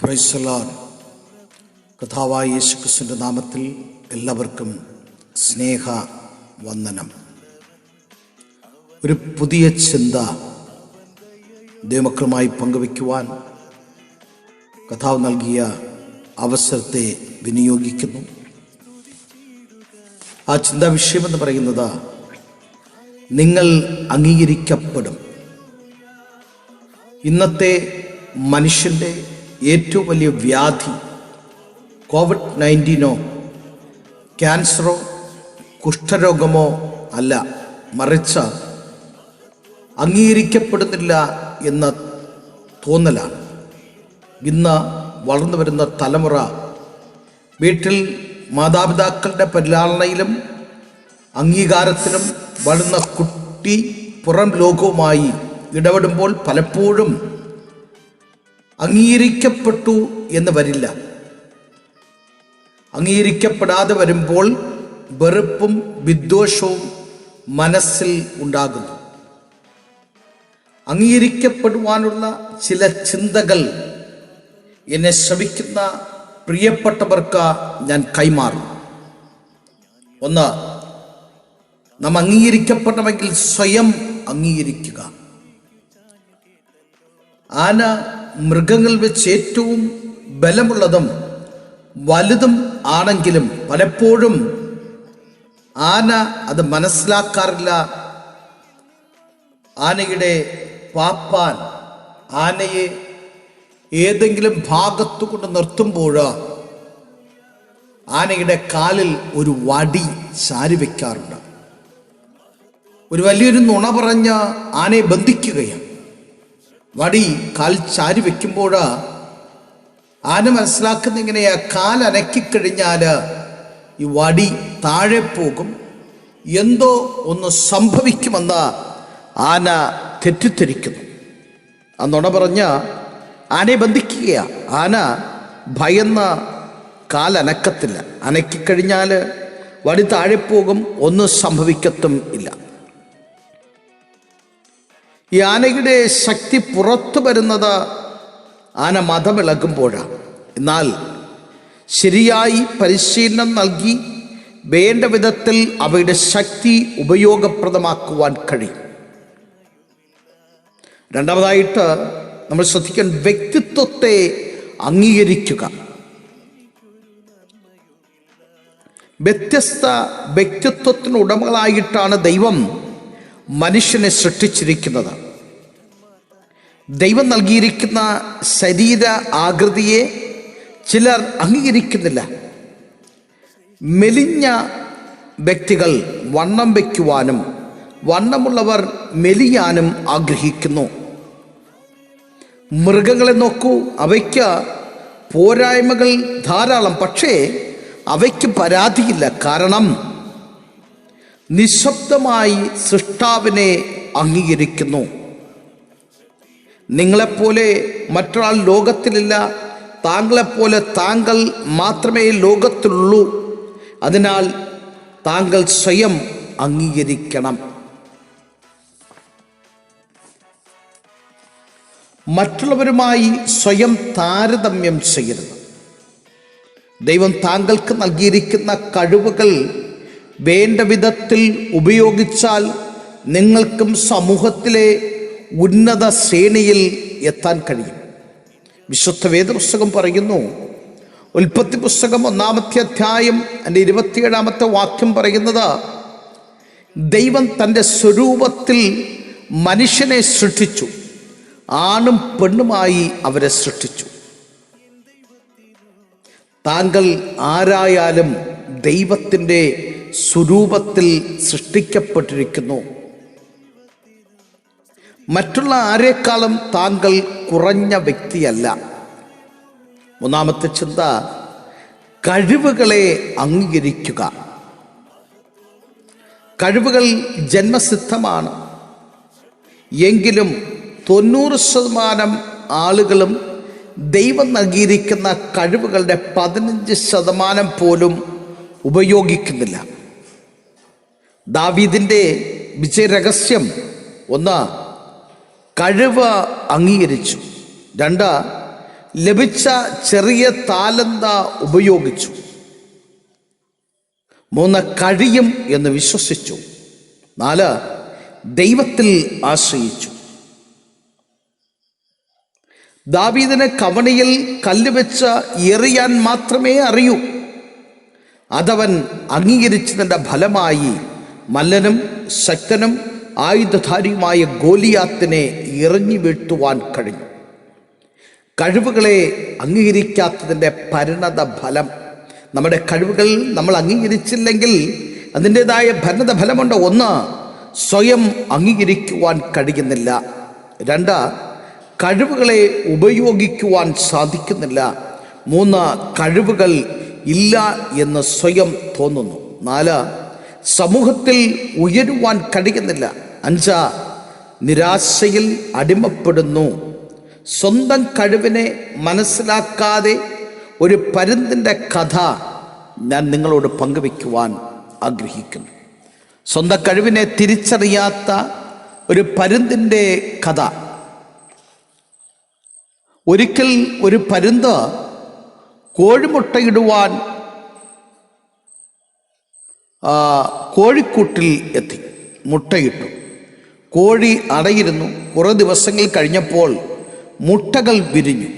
Praise the Lord. കർത്താവായ യേശുക്രിസ്തുവിൻ്റെ നാമത്തിൽ എല്ലാവർക്കും സ്നേഹ വന്ദനം. ഒരു പുതിയ ചിന്ത ദൈവമക്കളുമായി പങ്കുവയ്ക്കുവാൻ കർത്താവ് നൽകിയ അവസരത്തെ വിനിയോഗിക്കുന്നു. ആ ചിന്താ വിഷയമെന്ന് പറയുന്നത് നിങ്ങൾ അംഗീകരിക്കപ്പെടും. ഇന്നത്തെ മനുഷ്യൻ്റെ ഏറ്റവും വലിയ വ്യാധി COVID-19 ക്യാൻസറോ കുഷ്ഠരോഗമോ അല്ല, മറിച്ച് അംഗീകരിക്കപ്പെടുന്നില്ല എന്ന തോന്നലാണ്. ഇന്ന് വളർന്നു വരുന്ന തലമുറ വീട്ടിൽ മാതാപിതാക്കളുടെ പരിലാളനയിലും അംഗീകാരത്തിലും വളരുന്ന കുട്ടി പുറം ലോകവുമായി ഇടപെടുമ്പോൾ പലപ്പോഴും അംഗീകരിക്കപ്പെട്ടു എന്ന് വരില്ല. അംഗീകരിക്കപ്പെടാതെ വരുമ്പോൾ വെറുപ്പും വിദ്വേഷവും മനസ്സിൽ ഉണ്ടാകുന്നു. അംഗീകരിക്കപ്പെടുവാനുള്ള ചില ചിന്തകൾ എന്നെ ശ്രമിക്കുന്ന പ്രിയപ്പെട്ടവർക്ക് ഞാൻ കൈമാറും. ഒന്ന്, നാം അംഗീകരിക്കപ്പെടണമെങ്കിൽ സ്വയം അംഗീകരിക്കുക. ആന മൃഗങ്ങൾ വെച്ച് ഏറ്റവും ബലമുള്ളതും വലുതും ആണെങ്കിലും പലപ്പോഴും ആന അത് മനസ്സിലാക്കാറില്ല. ആനയുടെ പാപ്പാൻ ആനയെ ഏതെങ്കിലും ഭാഗത്തു കൊണ്ട് നിർത്തുമ്പോൾ ആനയുടെ കാലിൽ ഒരു വടി ചാരി വയ്ക്കാറുണ്ട്. ഒരു വലിയൊരു നുണ പറഞ്ഞ് ആനയെ ബന്ധിക്കുകയാണ്. വടി കാൽ ചാരി വയ്ക്കുമ്പോൾ ആന മനസ്സിലാക്കുന്ന ഇങ്ങനെയാ, കാൽ അനക്കിക്കഴിഞ്ഞാൽ ഈ വടി താഴെ പോകും, എന്തോ ഒന്ന് സംഭവിക്കുമെന്ന് ആന തെറ്റിദ്ധരിക്കുന്നു. ആ നുണ പറഞ്ഞ ആനയെ ബന്ധിക്കുകയാണ്. ആന ഭയന്ന് കാൽ അനക്കത്തില്ല. അനക്കിക്കഴിഞ്ഞാൽ വടി താഴെ പോകും, ഒന്നും സംഭവിക്കത്തും ഇല്ല. ഈ ആനയുടെ ശക്തി പുറത്തു വരുന്നത് ആന മതമിളകുമ്പോഴാണ്. എന്നാൽ ശരിയായി പരിശീലനം നൽകി വേണ്ട വിധത്തിൽ അവയുടെ ശക്തി ഉപയോഗപ്രദമാക്കുവാൻ കഴിയും. രണ്ടാമതായിട്ട് നമ്മൾ ശ്രദ്ധിക്കാൻ വ്യക്തിത്വത്തെ അംഗീകരിക്കുക. വ്യത്യസ്ത വ്യക്തിത്വത്തിന് ഉടമകളായിട്ടാണ് ദൈവം മനുഷ്യനെ സൃഷ്ടിച്ചിരിക്കുന്നത്. ദൈവം നൽകിയിരിക്കുന്ന ശരീര ആകൃതിയെ ചിലർ അംഗീകരിക്കുന്നില്ല. മെലിഞ്ഞ വ്യക്തികൾ വണ്ണം വയ്ക്കുവാനും വണ്ണമുള്ളവർ മെലിയാനും ആഗ്രഹിക്കുന്നു. മൃഗങ്ങളെ നോക്കൂ, അവയ്ക്ക് പോരായ്മകൾ ധാരാളം, പക്ഷേ അവയ്ക്ക് പരാതിയില്ല. കാരണം നിശബ്ദമായി സൃഷ്ടാവിനെ അംഗീകരിക്കുന്നു. നിങ്ങളെപ്പോലെ മറ്റൊരാൾ ലോകത്തിലില്ല, താങ്കളെപ്പോലെ താങ്കൾ മാത്രമേ ലോകത്തിലുള്ളൂ. അതിനാൽ താങ്കൾ സ്വയം അംഗീകരിക്കണം. മറ്റുള്ളവരുമായി സ്വയം താരതമ്യം ചെയ്യരുത്. ദൈവം താങ്കൾക്ക് നൽകിയിരിക്കുന്ന കഴിവുകൾ വേണ്ട വിധത്തിൽ ഉപയോഗിച്ചാൽ നിങ്ങൾക്കും സമൂഹത്തിലെ ഉന്നത ശ്രേണിയിൽ എത്താൻ കഴിയും. വിശുദ്ധ വേദപുസ്തകം പറയുന്നു, ഉൽപ്പത്തി പുസ്തകം 1-ാമത്തെ അധ്യായം അതിൻ്റെ 27-ാമത്തെ വാക്യം പറയുന്നത്, ദൈവം തൻ്റെ സ്വരൂപത്തിൽ മനുഷ്യനെ സൃഷ്ടിച്ചു, ആണും പെണ്ണുമായി അവരെ സൃഷ്ടിച്ചു. താങ്കൾ ആരായാലും ദൈവത്തിൻ്റെ സ്വരൂപത്തിൽ സൃഷ്ടിക്കപ്പെട്ടിരിക്കുന്നു. മറ്റുള്ള ആരെക്കാളും താങ്കൾ കുറഞ്ഞ വ്യക്തിയല്ല. മൂന്നാമത്തെ ചിന്ത, കഴിവുകളെ അംഗീകരിക്കുക. കഴിവുകൾ ജന്മസിദ്ധമാണ്. എങ്കിലും 90% ആളുകളും ദൈവം നൽകിയിരിക്കുന്ന കഴിവുകളുടെ 15% പോലും ഉപയോഗിക്കുന്നില്ല. ദാവീദിൻ്റെ വിജയരഹസ്യം, ഒന്ന്, കഴിവ് അംഗീകരിച്ചു. 2, ലഭിച്ച ചെറിയ താലന്ത ഉപയോഗിച്ചു. 3 കഴിയും എന്ന് വിശ്വസിച്ചു. 4 ദൈവത്തിൽ ആശ്രയിച്ചു. ദാവീദിന് കവണിയിൽ കല്ല് വെച്ച് എറിയാൻ മാത്രമേ അറിയൂ. അതവൻ അംഗീകരിച്ചതിൻ്റെ ഫലമായി മല്ലനും ശക്തനും ആയുധധാരിയുമായ ഗോലിയാത്തിനെ എറിഞ്ഞു വീഴ്ത്തുവാൻ കഴിഞ്ഞു. കഴിവുകളെ അംഗീകരിക്കാത്തതിൻ്റെ പരിണത ഫലം, നമ്മുടെ കഴിവുകൾ നമ്മൾ അംഗീകരിച്ചില്ലെങ്കിൽ അതിൻ്റെതായ പരിണത ഫലമുണ്ട്. 1, സ്വയം അംഗീകരിക്കുവാൻ കഴിയുന്നില്ല. 2, കഴിവുകളെ ഉപയോഗിക്കുവാൻ സാധിക്കുന്നില്ല. 3, കഴിവുകൾ ഇല്ല എന്ന് സ്വയം തോന്നുന്നു. 4, സമൂഹത്തിൽ ഉയരുവാൻ കഴിയുന്നില്ല. 5, നിരാശയിൽ അടിമപ്പെടുന്നു. സ്വന്തം കഴിവിനെ മനസ്സിലാക്കാതെ ഒരു പരുന്തിൻ്റെ കഥ ഞാൻ നിങ്ങളോട് പങ്കുവയ്ക്കുവാൻ ആഗ്രഹിക്കുന്നു. സ്വന്തം കഴിവിനെ തിരിച്ചറിയാത്ത ഒരു പരുന്തിൻ്റെ കഥ. ഒരിക്കൽ ഒരു പരുന്ത് കോഴിമുട്ടയിടുവാൻ കോഴിക്കൂട്ടിൽ എത്തി. മുട്ടയിട്ടു. കോഴി അടയിരുന്നു. കുറേ ദിവസങ്ങൾ കഴിഞ്ഞപ്പോൾ മുട്ടകൾ വിരിഞ്ഞു.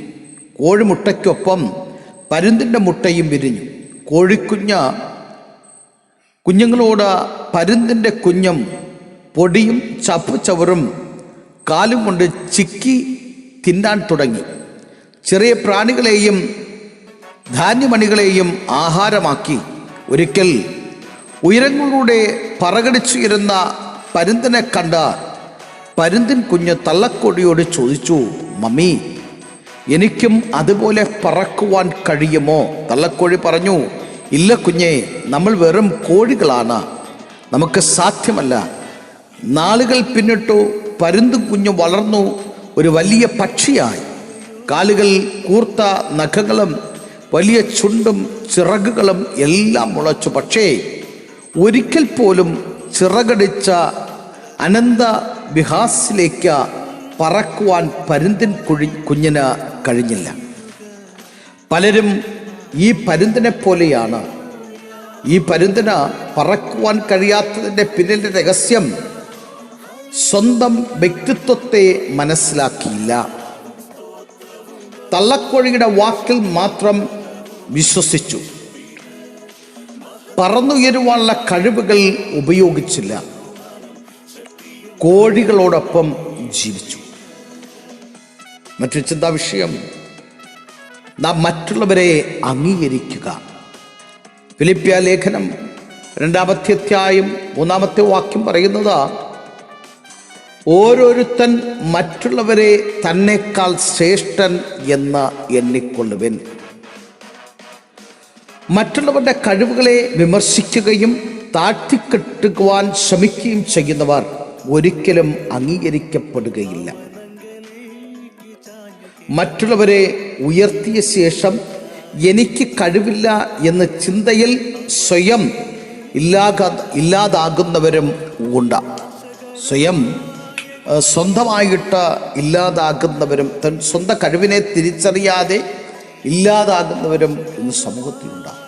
കോഴിമുട്ടയ്ക്കൊപ്പം പരുന്തിൻ്റെ മുട്ടയും വിരിഞ്ഞു. കുഞ്ഞുങ്ങളോട് പരുന്തിൻ്റെ കുഞ്ഞും പൊടിയും ചപ്പുചവറും കാലും കൊണ്ട് ചിക്കി തിന്നാൻ തുടങ്ങി. ചെറിയ പ്രാണികളെയും ധാന്യമണികളെയും ആഹാരമാക്കി. ഒരിക്കൽ ഉയരങ്ങളിലൂടെ പറകടിച്ചുയരുന്ന പരുന്തിനെ കണ്ട പരുന്തിൻ കുഞ്ഞ് തള്ളക്കോഴിയോട് ചോദിച്ചു, മമ്മി, എനിക്കും അതുപോലെ പറക്കുവാൻ കഴിയുമോ? തള്ളക്കോഴി പറഞ്ഞു, ഇല്ല കുഞ്ഞേ, നമ്മൾ വെറും കോഴികളാണ്, നമുക്ക് സാധ്യമല്ല. നാളുകൾ പിന്നിട്ടു. പരുന്തും കുഞ്ഞ് വളർന്നു ഒരു വലിയ പക്ഷിയായി. കാലുകൾ, കൂർത്ത നഖങ്ങളും വലിയ ചുണ്ടും ചിറകുകളും എല്ലാം മുളച്ചു. പക്ഷേ ഒരിക്കൽ പോലും ചിറകടിച്ച അനന്ത വിഹാസിലേക്ക് പറക്കുവാൻ പരുന്തിൻ കുഞ്ഞിന് കഴിഞ്ഞില്ല. പലരും ഈ പരുന്തിനെ പോലെയാണ്. ഈ പരുന്തിന് പറക്കുവാൻ കഴിയാത്തതിൻ്റെ പിന്നിലെ രഹസ്യം സ്വന്തം വ്യക്തിത്വത്തെ മനസ്സിലാക്കിയില്ല. തള്ളക്കോഴിയുടെ വാക്കിൽ മാത്രം വിശ്വസിച്ചു. പറന്നുയരുവാനുള്ള കഴിവുകൾ ഉപയോഗിച്ചില്ല. കോഴികളോടൊപ്പം ജീവിച്ചു. മറ്റൊരു ചിന്താ വിഷയം, നാം മറ്റുള്ളവരെ അംഗീകരിക്കുക. ഫിലിപ്പിയ ലേഖനം 2-ാമത്തെ അധ്യായം 3-ാമത്തെ വാക്യം പറയുന്നത്, ഓരോരുത്തൻ മറ്റുള്ളവരെ തന്നെക്കാൾ ശ്രേഷ്ഠൻ എന്ന് എണ്ണിക്കൊള്ളുവിൻ. മറ്റുള്ളവരുടെ കഴിവുകളെ വിമർശിക്കുകയും താഴ്ത്തിക്കെട്ടുവാൻ ശ്രമിക്കുകയും ചെയ്യുന്നവർ ഒരിക്കലും അംഗീകരിക്കപ്പെടുകയില്ല. മറ്റുള്ളവരെ ഉയർത്തിയ ശേഷം എനിക്ക് കഴിവില്ല എന്ന ചിന്തയിൽ സ്വയം ഇല്ലാതാകുന്നവരും ഉണ്ട്. സ്വയം സ്വന്തമായിട്ട് ഇല്ലാതാകുന്നവരും സ്വന്തം കഴിവിനെ തിരിച്ചറിയാതെ ഇല്ലാതാകുന്നവരും ഇന്ന് സമൂഹത്തിലുണ്ടാകും.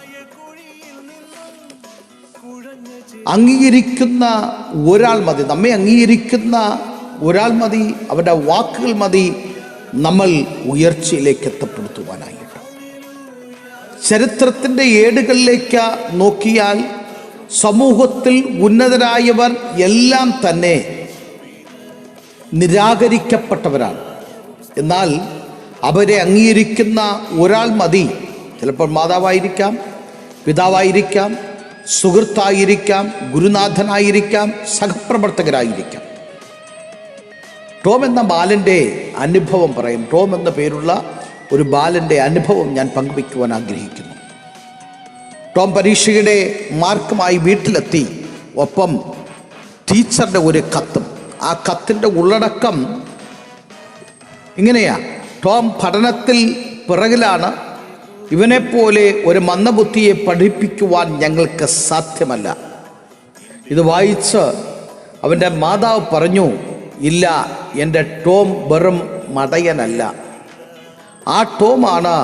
അംഗീകരിക്കുന്ന ഒരാൾ മതി, നമ്മെ അംഗീകരിക്കുന്ന ഒരാൾ മതി, അവരുടെ വാക്കുകൾ മതി നമ്മൾ ഉയർച്ചയിലേക്ക് എത്തപ്പെടുത്തുവാനായിട്ട്. ചരിത്രത്തിൻ്റെ ഏടുകളിലേക്ക് നോക്കിയാൽ സമൂഹത്തിൽ ഉന്നതരായവർ എല്ലാം തന്നെ നിരാകരിക്കപ്പെട്ടവരാണ്. എന്നാൽ അവരെ അംഗീകരിക്കുന്ന ഒരാൾ മതി. ചിലപ്പോൾ മാതാവായിരിക്കാം, പിതാവായിരിക്കാം, സുഹൃത്തായിരിക്കാം, ഗുരുനാഥനായിരിക്കാം, സഹപ്രവർത്തകരായിരിക്കാം. ടോം എന്ന ബാലൻ്റെ അനുഭവം പറയും. ടോം എന്ന പേരുള്ള ഒരു ബാലൻ്റെ അനുഭവം ഞാൻ പങ്കുവയ്ക്കുവാൻ ആഗ്രഹിക്കുന്നു. ടോം പരീക്ഷയുടെ മാർക്കുമായി വീട്ടിലെത്തി. ഒപ്പം ടീച്ചറുടെ ഒരു കത്തും. ആ കത്തിൻ്റെ ഉള്ളടക്കം ഇങ്ങനെയാ: ടോം പഠനത്തിൽ പിറകിലാണ്. ഇവനെപ്പോലെ ഒരു മന്ദബുദ്ധിയെ പഠിപ്പിക്കുവാൻ ഞങ്ങൾക്ക് സാധ്യമല്ല. ഇത് വായിച്ച് അവൻ്റെ മാതാവ് പറഞ്ഞു, ഇല്ല, എൻ്റെ ടോം വെറും മടയനല്ല, ആ ടോമാണ്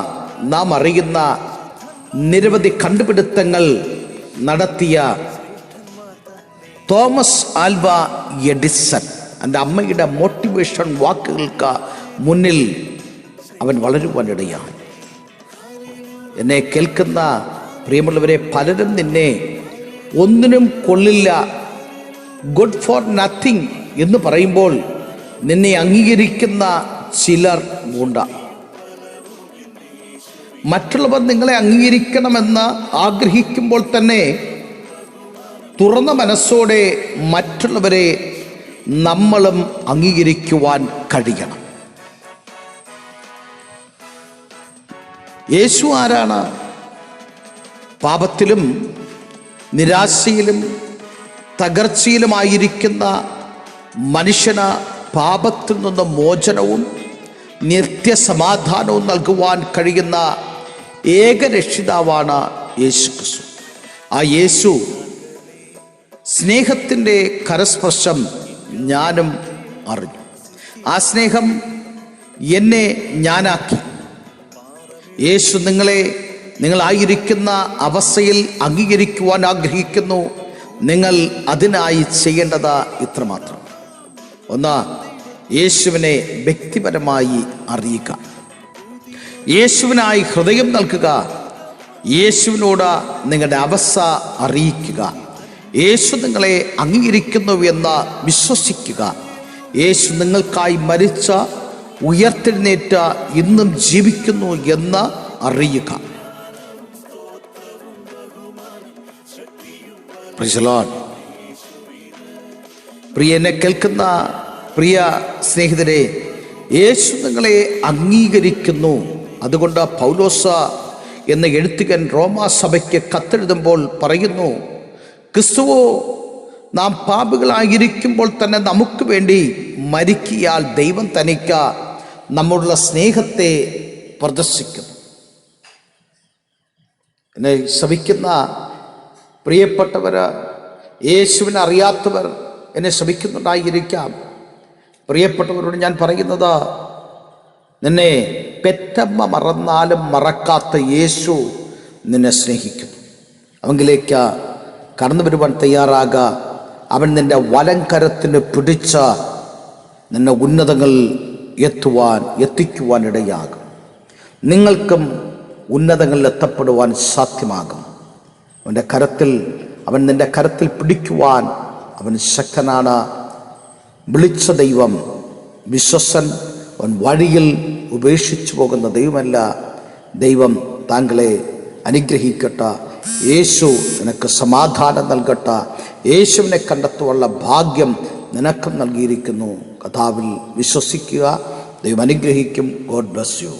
നാം അറിയുന്ന നിരവധി കണ്ടുപിടുത്തങ്ങൾ നടത്തിയ തോമസ് ആൽവ എഡിസൺ. എൻ്റെ അമ്മയുടെ മോട്ടിവേഷൻ വാക്കുകൾക്ക് മുന്നിൽ അവൻ വളരുവാനിടയാണ്. എന്നെ കേൾക്കുന്ന പ്രിയമുള്ളവരെ, പലരും നിന്നെ ഒന്നിനും കൊള്ളില്ല, ഗുഡ് ഫോർ നത്തിങ് എന്ന് പറയുമ്പോൾ നിന്നെ അംഗീകരിക്കുന്ന ചിലർ ഉണ്ട്. മറ്റുള്ളവർ നിങ്ങളെ അംഗീകരിക്കണമെന്ന് ആഗ്രഹിക്കുമ്പോൾ തന്നെ തുറന്ന മനസ്സോടെ മറ്റുള്ളവരെ നമ്മളും അംഗീകരിക്കുവാൻ കഴിയണം. യേശു ആരാണ്? പാപത്തിലും നിരാശയിലും തകർച്ചയിലുമായിരിക്കുന്ന മനുഷ്യന് പാപത്തിൽ നിന്ന് മോചനവും നിത്യസമാധാനവും നൽകുവാൻ കഴിയുന്ന ഏക രക്ഷിതാവാണ് യേശു ക്രിസ്തു. ആ യേശു സ്നേഹത്തിൻ്റെ കരസ്പർശം ഞാനും അറിഞ്ഞു. ആ സ്നേഹം എന്നെ ഞാനാക്കി. യേശു നിങ്ങളായിരിക്കുന്ന അവസ്ഥയിൽ അംഗീകരിക്കുവാൻ ആഗ്രഹിക്കുന്നു. നിങ്ങൾ അതിനായി ചെയ്യേണ്ടത് ഇത്രമാത്രം: ഒന്ന്, യേശുവിനെ വ്യക്തിപരമായി അറിയുക, യേശുവിനായി ഹൃദയം നൽകുക, യേശുവിനോട് നിങ്ങളുടെ അവസ്ഥ അറിയിക്കുക, യേശു നിങ്ങളെ അംഗീകരിക്കുന്നു എന്ന് വിശ്വസിക്കുക, യേശു നിങ്ങൾക്കായി മരിച്ച ഉയർത്തെഴുന്നേറ്റ ഇന്നും ജീവിക്കുന്നു എന്ന് അറിയുക. പ്രിയനെ കേൾക്കുന്ന പ്രിയ സ്നേഹിതരെ, യേശു നിങ്ങളെ അംഗീകരിക്കുന്നു. അതുകൊണ്ട് പൗലോസ് എന്ന എഴുത്തുകൻ റോമാസഭയ്ക്ക് കത്തെഴുതുമ്പോൾ പറയുന്നു, ക്രിസ്തുവോ നാം പാപികളായിരിക്കുമ്പോൾ തന്നെ നമുക്ക് വേണ്ടി മരിക്കിയാൽ ദൈവം തനിക്ക് നമ്മളുടെ സ്നേഹത്തെ പ്രദർശിക്കുന്നു. എന്നെ ശ്രമിക്കുന്ന പ്രിയപ്പെട്ടവർ, യേശുവിനെ അറിയാത്തവർ എന്നെ ശ്രമിക്കുന്നുണ്ടായിരിക്കാം. പ്രിയപ്പെട്ടവരോട് ഞാൻ പറയുന്നത്, നിന്നെ പെറ്റമ്മ മറന്നാലും മറക്കാത്ത യേശു നിന്നെ സ്നേഹിക്കുന്നു. അവങ്കിലേക്ക് കടന്നു വരുവാൻ തയ്യാറാകുക. അവൻ നിന്റെ വലങ്കരത്തിന് പിടിച്ച നിന്നെ ഉന്നതങ്ങൾ എത്തിക്കുവാൻ ഇടയാകും. നിങ്ങൾക്കും ഉന്നതങ്ങളിൽ എത്തപ്പെടുവാൻ സാധ്യമാകും. അവൻ നിന്റെ കരത്തിൽ പിടിക്കുവാൻ അവൻ ശക്തനാണ്. വിളിച്ച ദൈവം വിശ്വസൻ. അവൻ വഴിയിൽ ഉപേക്ഷിച്ചു പോകുന്ന ദൈവമല്ല. ദൈവം താങ്കളെ അനുഗ്രഹിക്കട്ടെ. യേശു നിനക്ക് സമാധാനം നൽകട്ടെ. യേശുവിനെ കണ്ടെത്തുവാനുള്ള ഭാഗ്യം നിനക്കും നൽകിയിരിക്കുന്നു. കഥാവിൽ വിശ്വസിക്കുക. ദൈവം അനുഗ്രഹിക്കും. God bless you.